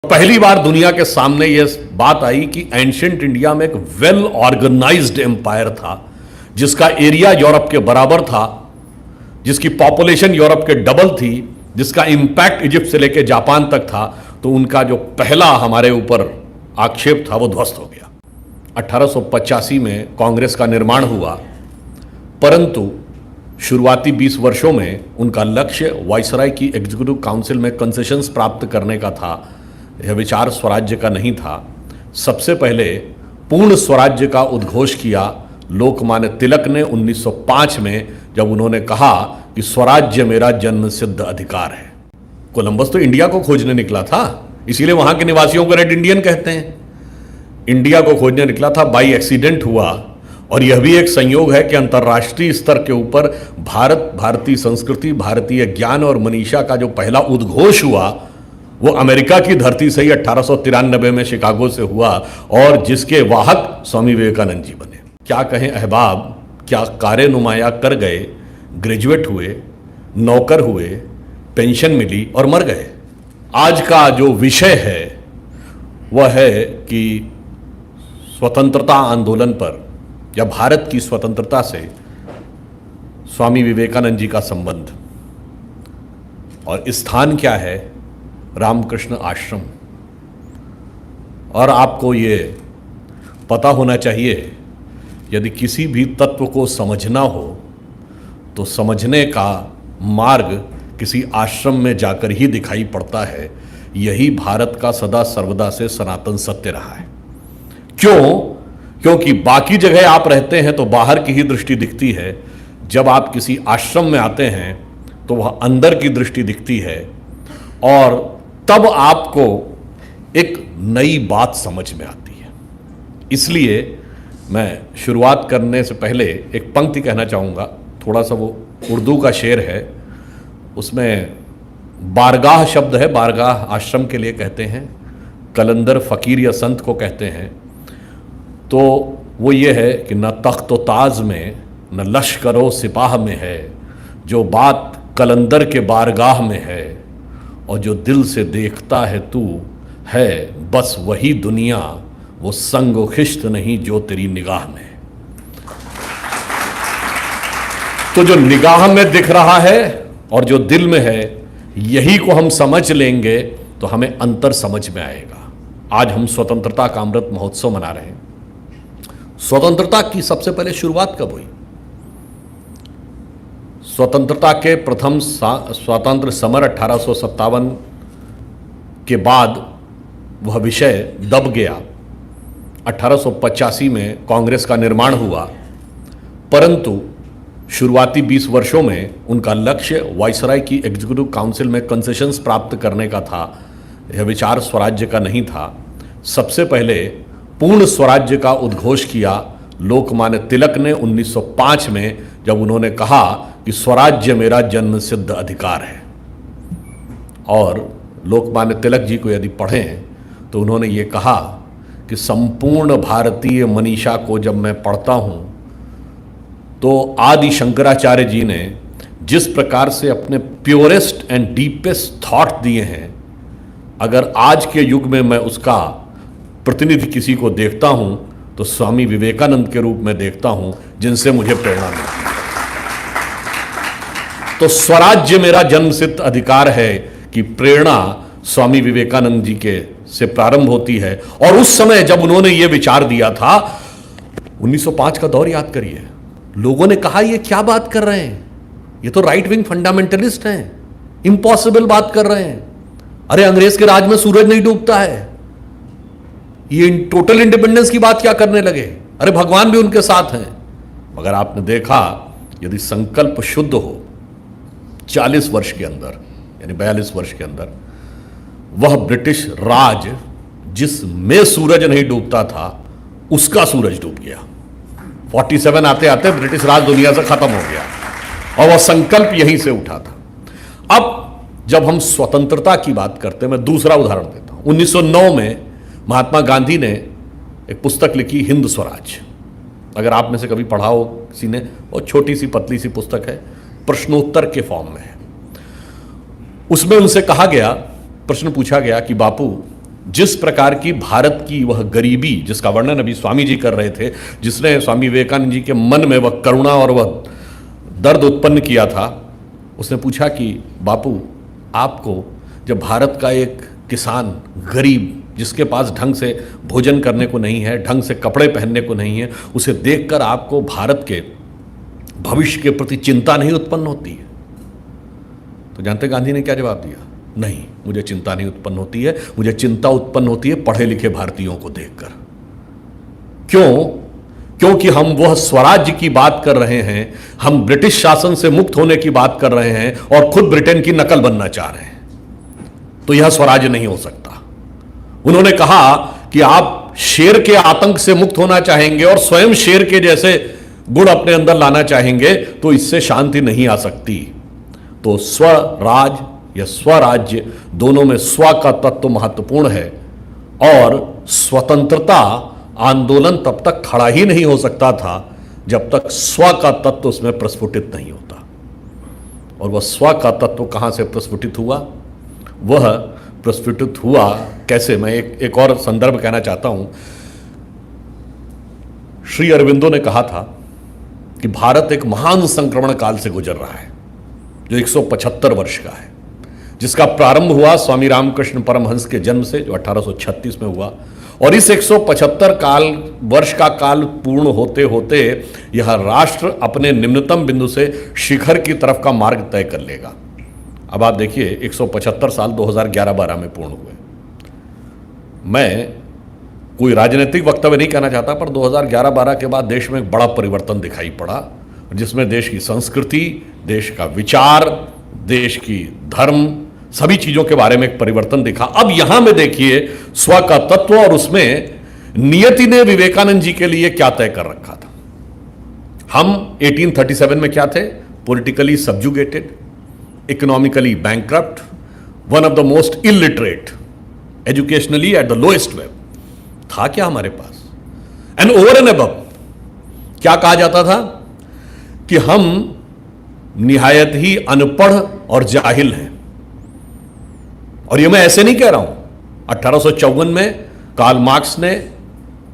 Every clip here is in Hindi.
पहली बार दुनिया के सामने यह बात आई कि एंशिएंट इंडिया में एक वेल ऑर्गेनाइज्ड एम्पायर था जिसका एरिया यूरोप के बराबर था, जिसकी पॉपुलेशन यूरोप के डबल थी, जिसका इंपैक्ट इजिप्ट से लेकर जापान तक था। तो उनका जो पहला हमारे ऊपर आक्षेप था वो ध्वस्त हो गया। 1885 में कांग्रेस का निर्माण हुआ, परंतु शुरुआती 20 वर्षों में उनका लक्ष्य वायसराय की एग्जीक्यूटिव काउंसिल में कंसेशंस प्राप्त करने का था। यह विचार स्वराज्य का नहीं था। सबसे पहले पूर्ण स्वराज्य का उद्घोष किया लोकमान्य तिलक ने 1905 में, जब उन्होंने कहा कि स्वराज्य मेरा जन्म सिद्ध अधिकार है। कोलंबस तो इंडिया को खोजने निकला था, इसीलिए वहां के निवासियों को रेड इंडियन कहते हैं। इंडिया को खोजने निकला था, बाई एक्सीडेंट हुआ। और यह भी एक संयोग है कि अंतर्राष्ट्रीय स्तर के ऊपर भारत, भारतीय संस्कृति, भारतीय ज्ञान और मनीषा का जो पहला उद्घोष हुआ वो अमेरिका की धरती से ही 1893 में शिकागो से हुआ, और जिसके वाहक स्वामी विवेकानंद जी बने। क्या कहें अहबाब, क्या कार्य नुमाया कर गए। ग्रेजुएट हुए, नौकर हुए, पेंशन मिली और मर गए। आज का जो विषय है वह है कि स्वतंत्रता आंदोलन पर या भारत की स्वतंत्रता से स्वामी विवेकानंद जी का संबंध, और स्थान क्या है रामकृष्ण आश्रम। और आपको ये पता होना चाहिए, यदि किसी भी तत्व को समझना हो तो समझने का मार्ग किसी आश्रम में जाकर ही दिखाई पड़ता है। यही भारत का सदा सर्वदा से सनातन सत्य रहा है। क्यों? क्योंकि बाकी जगह आप रहते हैं तो बाहर की ही दृष्टि दिखती है, जब आप किसी आश्रम में आते हैं तो वह अंदर की दृष्टि दिखती है, और तब आपको एक नई बात समझ में आती है। इसलिए मैं शुरुआत करने से पहले एक पंक्ति कहना चाहूँगा, थोड़ा सा वो उर्दू का शेर है। उसमें बारगाह शब्द है, बारगाह आश्रम के लिए कहते हैं, कलंदर फ़कीर या संत को कहते हैं। तो वो ये है कि न तख्त व ताज में न लश्कर व सिपाह में है, जो बात कलंदर के बारगाह में है, और जो दिल से देखता है तू है बस वही दुनिया, वो संग व खिश्त नहीं जो तेरी निगाह में। तो जो निगाह में दिख रहा है और जो दिल में है, यही को हम समझ लेंगे तो हमें अंतर समझ में आएगा। आज हम स्वतंत्रता का अमृत महोत्सव मना रहे हैं। स्वतंत्रता की सबसे पहले शुरुआत कब हुई? स्वतंत्रता के प्रथम स्वतंत्र समर 1857 के बाद वह विषय दब गया। 1885 में कांग्रेस का निर्माण हुआ, परंतु शुरुआती 20 वर्षों में उनका लक्ष्य वायसराय की एग्जीक्यूटिव काउंसिल में कंसेशंस प्राप्त करने का था। यह विचार स्वराज्य का नहीं था। सबसे पहले पूर्ण स्वराज्य का उद्घोष किया लोकमान्य तिलक ने 1905 में, जब उन्होंने कहा कि स्वराज्य मेरा जन्म सिद्ध अधिकार है। और लोकमान्य तिलक जी को यदि पढ़ें तो उन्होंने ये कहा कि संपूर्ण भारतीय मनीषा को जब मैं पढ़ता हूँ तो आदि शंकराचार्य जी ने जिस प्रकार से अपने प्योरेस्ट एंड डीपेस्ट थॉट दिए हैं, अगर आज के युग में मैं उसका प्रतिनिधि किसी को देखता हूँ तो स्वामी विवेकानंद के रूप में देखता हूँ, जिनसे मुझे प्रेरणा मिलती है। तो स्वराज्य मेरा जन्मसिद्ध अधिकार है कि प्रेरणा स्वामी विवेकानंद जी के से प्रारंभ होती है। और उस समय जब उन्होंने ये विचार दिया था, 1905 का दौर याद करिए, लोगों ने कहा ये क्या बात कर रहे हैं, ये तो राइट विंग फंडामेंटलिस्ट हैं, इंपॉसिबल बात कर रहे हैं। अरे अंग्रेज के राज में सूरज नहीं डूबता है, ये टोटल इंडिपेंडेंस की बात क्या करने लगे, अरे भगवान भी उनके साथ हैं। मगर आपने देखा, यदि संकल्प शुद्ध हो, 40 वर्ष के अंदर यानी 42 वर्ष के अंदर वह ब्रिटिश राज जिसमें सूरज नहीं डूबता था उसका सूरज डूब गया। 47 आते आते ब्रिटिश राज दुनिया से खत्म हो गया, और वह संकल्प यहीं से उठा था। अब जब हम स्वतंत्रता की बात करते हैं, मैं दूसरा उदाहरण देता हूं। 1909 में महात्मा गांधी ने एक पुस्तक लिखी, हिंद स्वराज। अगर आप में से कभी पढ़ा हो किसी ने, वो छोटी सी पतली सी पुस्तक है, प्रश्नोत्तर के फॉर्म में है। उसमें उनसे कहा गया, प्रश्न पूछा गया कि बापू जिस प्रकार की भारत की वह गरीबी जिसका वर्णन अभी स्वामी जी कर रहे थे, जिसने स्वामी विवेकानंद जी के मन में वह करुणा और वह दर्द उत्पन्न किया था, उसने पूछा कि बापू, आपको जब भारत का एक किसान गरीब जिसके पास ढंग से भोजन करने को नहीं है, ढंग से कपड़े पहनने को नहीं है, उसे देखकर आपको भारत के भविष्य के प्रति चिंता नहीं उत्पन्न होती है? तो जानते गांधी ने क्या जवाब दिया? नहीं, मुझे चिंता नहीं उत्पन्न होती है, मुझे चिंता उत्पन्न होती है पढ़े लिखे भारतीयों को देखकर। क्यों? क्योंकि हम वह स्वराज्य की बात कर रहे हैं, हम ब्रिटिश शासन से मुक्त होने की बात कर रहे हैं और खुद ब्रिटेन की नकल बनना चाह रहे हैं। तो यह स्वराज्य नहीं हो सकता। उन्होंने कहा कि आप शेर के आतंक से मुक्त होना चाहेंगे और स्वयं शेर के जैसे गुण अपने अंदर लाना चाहेंगे, तो इससे शांति नहीं आ सकती। तो स्वराज या स्वराज्य दोनों में स्व का तत्व महत्वपूर्ण है, और स्वतंत्रता आंदोलन तब तक खड़ा ही नहीं हो सकता था जब तक स्व का तत्व उसमें प्रस्फुटित नहीं होता। और वह स्व का तत्व कहां से प्रस्फुटित हुआ? वह प्रस्फुटित हुआ कैसे? मैं एक और संदर्भ कहना चाहता हूं। श्री अरविंदो ने कहा था कि भारत एक महान संक्रमण काल से गुजर रहा है जो 175 वर्ष का है, जिसका प्रारंभ हुआ स्वामी रामकृष्ण परमहंस के जन्म से, जो 1836 में हुआ, और इस 175 वर्ष का काल पूर्ण होते होते यह राष्ट्र अपने निम्नतम बिंदु से शिखर की तरफ का मार्ग तय कर लेगा। अब आप देखिए, 175 साल 2011-12 में पूर्ण हुए। मैं कोई राजनीतिक वक्तव्य नहीं कहना चाहता, पर 2011-12 के बाद देश में एक बड़ा परिवर्तन दिखाई पड़ा, जिसमें देश की संस्कृति, देश का विचार, देश की धर्म, सभी चीजों के बारे में एक परिवर्तन दिखा। अब यहां में देखिए स्व का तत्व, और उसमें नियति ने विवेकानंद जी के लिए क्या तय कर रखा था। हम 1837 में क्या थे? Politically subjugated, economically bankrupt, one of the most illiterate, educationally at the lowest web. था क्या हमारे पास? एंड ओवर एंड अबव क्या कहा जाता था? कि हम निहायत ही अनपढ़ और जाहिल हैं। और ये मैं ऐसे नहीं कह रहा हूं। 1854 में कार्ल मार्क्स ने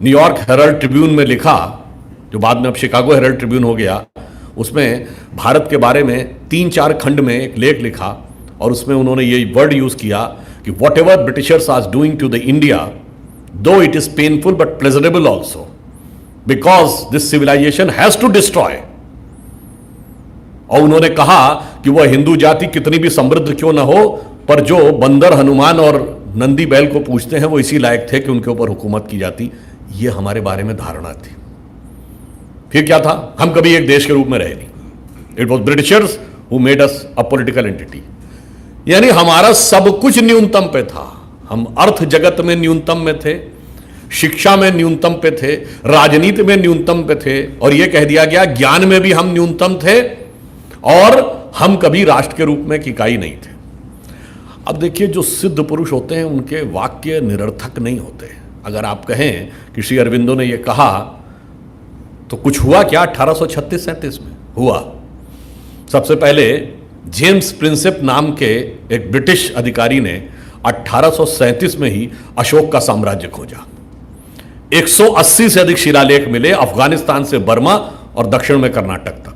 न्यूयॉर्क हेरल्ड ट्रिब्यून में लिखा, जो बाद में अब शिकागो हेरल्ड ट्रिब्यून हो गया, उसमें भारत के बारे में 3-4 खंड में एक लेख लिखा, और उसमें उन्होंने ये वर्ड यूज किया कि whatever Britishers are doing to the India, though it is painful but pleasurable also, because this civilisation has to destroy. और उन्होंने कहा कि वह हिंदू जाति कितनी भी समृद्ध क्यों ना हो, पर जो बंदर, हनुमान और नंदी बैल को पूछते हैं वो इसी लायक थे कि उनके ऊपर हुकूमत की जाती। ये हमारे बारे में धारणा थी। फिर क्या था? हम कभी एक देश के रूप में रहे नहीं। It was Britishers who made us a political entity. यानी हमारा सब कुछ न्यूनतम पे था। हम अर्थ जगत में न्यूनतम में थे, शिक्षा में न्यूनतम पे थे, राजनीति में न्यूनतम पे थे, और यह कह दिया गया ज्ञान में भी हम न्यूनतम थे, और हम कभी राष्ट्र के रूप में इकाई नहीं थे। अब देखिए, जो सिद्ध पुरुष होते हैं उनके वाक्य निरर्थक नहीं होते। अगर आप कहें कि श्री अरविंदो ने यह कहा, तो कुछ हुआ क्या 1836-37 में? हुआ। सबसे पहले जेम्स प्रिंसेप नाम के एक ब्रिटिश अधिकारी ने 1837 में ही अशोक का साम्राज्य खोजा। 180 से अधिक शिलालेख मिले, अफगानिस्तान से बर्मा और दक्षिण में कर्नाटक तक।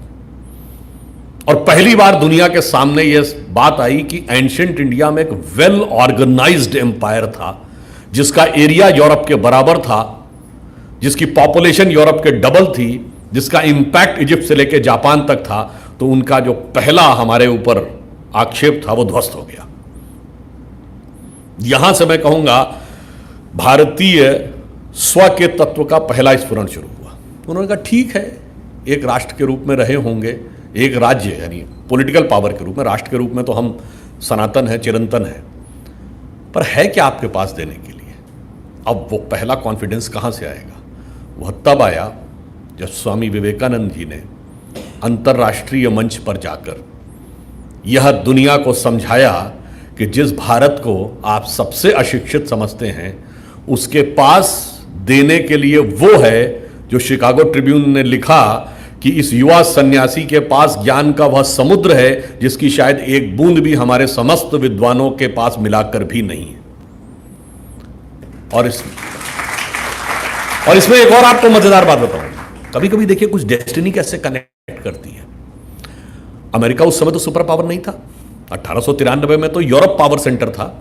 और पहली बार दुनिया के सामने यह बात आई कि एंशिएंट इंडिया में एक वेल ऑर्गेनाइज्ड एम्पायर था, जिसका एरिया यूरोप के बराबर था, जिसकी पॉपुलेशन यूरोप के डबल थी, जिसका इंपैक्ट इजिप्ट से लेकर जापान तक था। तो उनका जो पहला हमारे ऊपर आक्षेप था वो ध्वस्त हो गया। यहां से मैं कहूंगा भारतीय स्व के तत्व का पहला स्फुरण शुरू हुआ। उन्होंने कहा ठीक है, एक राष्ट्र के रूप में रहे होंगे, एक राज्य यानी पॉलिटिकल पावर के रूप में, राष्ट्र के रूप में तो हम सनातन है, चिरंतन है, पर है क्या आपके पास देने के लिए? अब वो पहला कॉन्फिडेंस कहां से आएगा? वह तब आया जब स्वामी विवेकानंद जी ने अंतर्राष्ट्रीय मंच पर जाकर यह दुनिया को समझाया कि जिस भारत को आप सबसे अशिक्षित समझते हैं, उसके पास देने के लिए वो है जो शिकागो ट्रिब्यून ने लिखा कि इस युवा सन्यासी के पास ज्ञान का वह समुद्र है जिसकी शायद एक बूंद भी हमारे समस्त विद्वानों के पास मिलाकर भी नहीं है। और इसमें एक और आपको मजेदार बात बताऊं, कभी कभी देखिए कुछ डेस्टिनी कैसे कनेक्ट करती है। अमेरिका उस समय तो सुपर पावर नहीं था, 1893 में तो यूरोप पावर सेंटर था।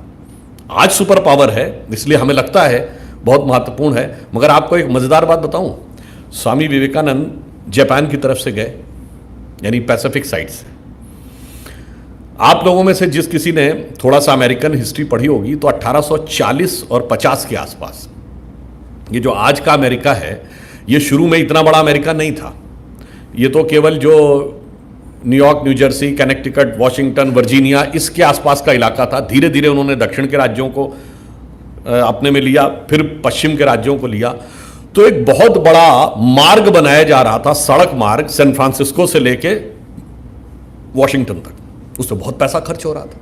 आज सुपर पावर है, इसलिए हमें लगता है बहुत महत्वपूर्ण है। मगर आपको एक मजेदार बात बताऊं, स्वामी विवेकानंद जापान की तरफ से गए, यानी पैसिफिक साइड से। आप लोगों में से जिस किसी ने थोड़ा सा अमेरिकन हिस्ट्री पढ़ी होगी तो 1840 और 50 के आसपास ये जो आज का अमेरिका है, ये शुरू में इतना बड़ा अमेरिका नहीं था। ये तो केवल जो New York, new Jersey, Connecticut, Washington, Virginia, इसके आसपास का इलाका था। धीरे धीरे उन्होंने दक्षिण के राज्यों को अपने में लिया, फिर पश्चिम के राज्यों को लिया। तो एक बहुत बड़ा मार्ग बनाया जा रहा था, सड़क मार्ग, सैन फ्रांसिस्को से लेके वॉशिंगटन तक। उसमें बहुत पैसा खर्च हो रहा था।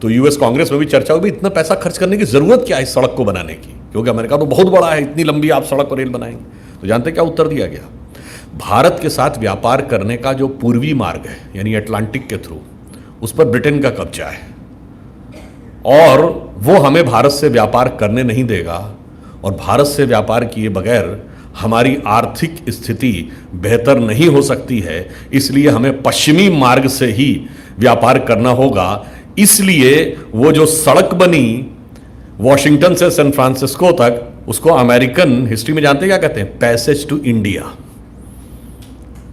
तो यूएस कांग्रेस में भी चर्चा हुई, इतना पैसा खर्च करने की जरूरत क्या है इस सड़क को बनाने की, क्योंकि अमेरिका तो बहुत बड़ा है, इतनी लंबी आप सड़क और रेल बनाएंगे। तो जानते क्या उत्तर दिया गया? भारत के साथ व्यापार करने का जो पूर्वी मार्ग है, यानी अटलांटिक के थ्रू, उस पर ब्रिटेन का कब्जा है और वो हमें भारत से व्यापार करने नहीं देगा। और भारत से व्यापार किए बगैर हमारी आर्थिक स्थिति बेहतर नहीं हो सकती है, इसलिए हमें पश्चिमी मार्ग से ही व्यापार करना होगा। इसलिए वो जो सड़क बनी वॉशिंगटन से सैन फ्रांसिस्को तक, उसको अमेरिकन हिस्ट्री में जानते क्या कहते हैं? Passage to India.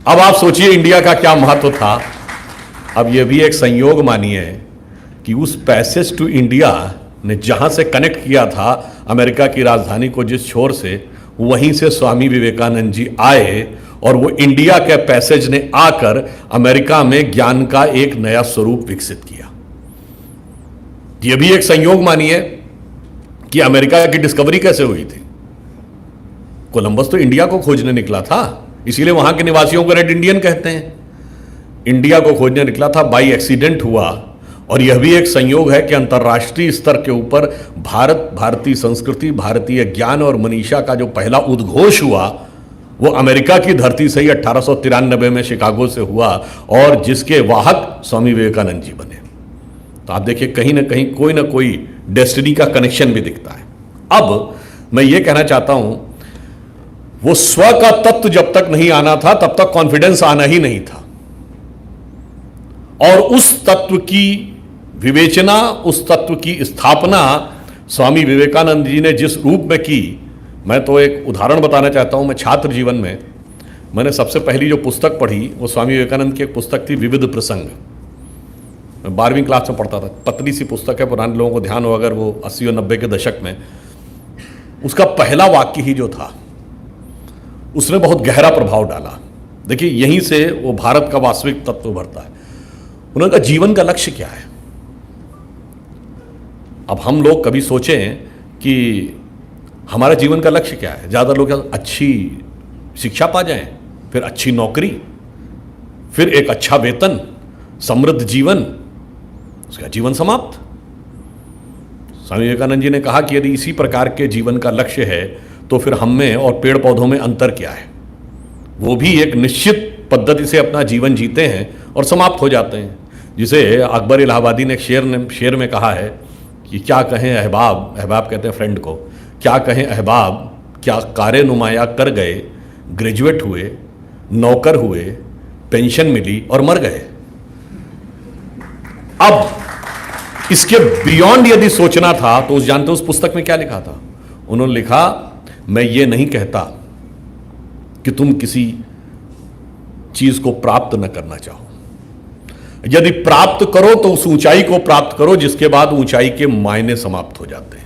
अब आप सोचिए इंडिया का क्या महत्व था। अब यह भी एक संयोग मानिए कि उस पैसेज टू इंडिया ने जहां से कनेक्ट किया था अमेरिका की राजधानी को जिस छोर से, वहीं से स्वामी विवेकानंद जी आए और वो इंडिया के पैसेज ने आकर अमेरिका में ज्ञान का एक नया स्वरूप विकसित किया। यह भी एक संयोग मानिए कि अमेरिका की डिस्कवरी कैसे हुई थी। कोलंबस तो इंडिया को खोजने निकला था, इसीलिए वहां के निवासियों को रेड इंडियन कहते हैं। इंडिया को खोजने निकला था, बाई एक्सीडेंट हुआ। और यह भी एक संयोग है कि अंतर्राष्ट्रीय स्तर के ऊपर भारत, भारतीय संस्कृति, भारतीय ज्ञान और मनीषा का जो पहला उद्घोष हुआ वो अमेरिका की धरती से ही 1893 में शिकागो से हुआ, और जिसके वाहक स्वामी विवेकानंद जी बने। तो आप देखिए कहीं ना कहीं कोई ना कोई डेस्टिनी का कनेक्शन भी दिखता है। अब मैं ये कहना चाहता हूं, वो स्व का तत्व जब तक नहीं आना था तब तक कॉन्फिडेंस आना ही नहीं था। और उस तत्व की विवेचना, उस तत्व की स्थापना स्वामी विवेकानंद जी ने जिस रूप में की, मैं तो एक उदाहरण बताना चाहता हूं। मैं छात्र जीवन में मैंने सबसे पहली जो पुस्तक पढ़ी वो स्वामी विवेकानंद की एक पुस्तक थी, विविध प्रसंग। मैं 12वीं क्लास में पढ़ता था, पतली सी पुस्तक है, पुराने लोगों को ध्यान हो अगर, वो 80 और 90 के दशक में। उसका पहला वाक्य ही जो था उसने बहुत गहरा प्रभाव डाला। देखिए यहीं से वो भारत का वास्तविक तत्व भरता है। उन्होंने कहा जीवन का लक्ष्य क्या है। अब हम लोग कभी सोचें कि हमारा जीवन का लक्ष्य क्या है। ज़्यादा लोग अच्छी शिक्षा पा जाएं, फिर अच्छी नौकरी, फिर एक अच्छा वेतन, समृद्ध जीवन, उसका जीवन समाप्त। स्वामी विवेकानंद जी ने कहा कि यदि इसी प्रकार के जीवन का लक्ष्य है तो फिर हम में और पेड़ पौधों में अंतर क्या है। वो भी एक निश्चित पद्धति से अपना जीवन जीते हैं और समाप्त हो जाते हैं। जिसे अकबर इलाहाबादी ने एक शेर में कहा है कि क्या कहें अहबाब, अहबाब कहते हैं फ्रेंड को, क्या कहें अहबाब, क्या कारे नुमाया कर गए, ग्रेजुएट हुए, नौकर हुए, पेंशन मिली और मर गए। अब इसके बियॉन्ड यदि सोचना था तो जानते उस पुस्तक में क्या लिखा था? उन्होंने लिखा, मैं ये नहीं कहता कि तुम किसी चीज को प्राप्त न करना चाहो, यदि प्राप्त करो तो उस ऊंचाई को प्राप्त करो जिसके बाद ऊंचाई के मायने समाप्त हो जाते हैं।